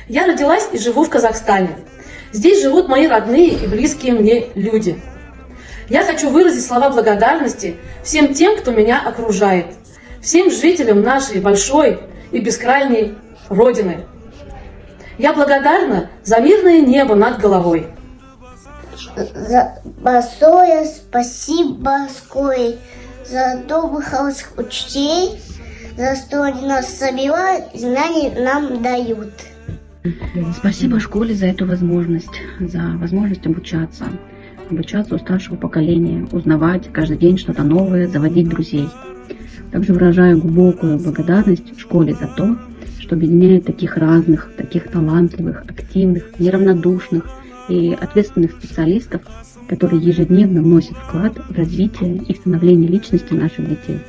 Я родилась и живу в Казахстане. Здесь живут мои родные и близкие мне люди. Я хочу выразить слова благодарности всем тем, кто меня окружает, всем жителям нашей большой и бескрайней Родины. Я благодарна за мирное небо над головой. За большое спасибо школе, за добрых хороших учителей, за что они нас собирают, знаний нам дают. Спасибо школе за эту возможность обучаться у старшего поколения, узнавать каждый день что-то новое, заводить друзей. Также выражаю глубокую благодарность школе за то, что объединяет таких разных, таких талантливых, активных, неравнодушных и ответственных специалистов, которые ежедневно вносят вклад в развитие и становление личности наших детей.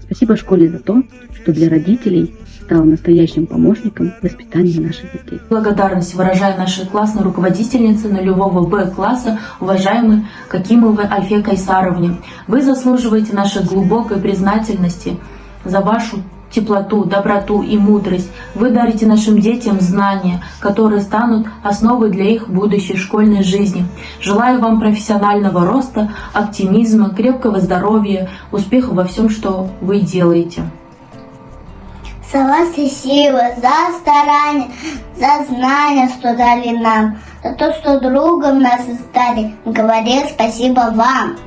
Спасибо школе за то, что для родителей стала настоящим помощником в воспитании наших детей. Благодарность выражаю нашей классной руководительнице нулевого Б-класса, уважаемой Какимовой Альфе Кайсаровне. Вы заслуживаете нашей глубокой признательности за вашу теплоту, доброту и мудрость. Вы дарите нашим детям знания, которые станут основой для их будущей школьной жизни. Желаю вам профессионального роста, оптимизма, крепкого здоровья, успеха во всем, что вы делаете. За вас и силы, за старания, за знания, что дали нам, за то, что другом нас стали. Говорю спасибо вам.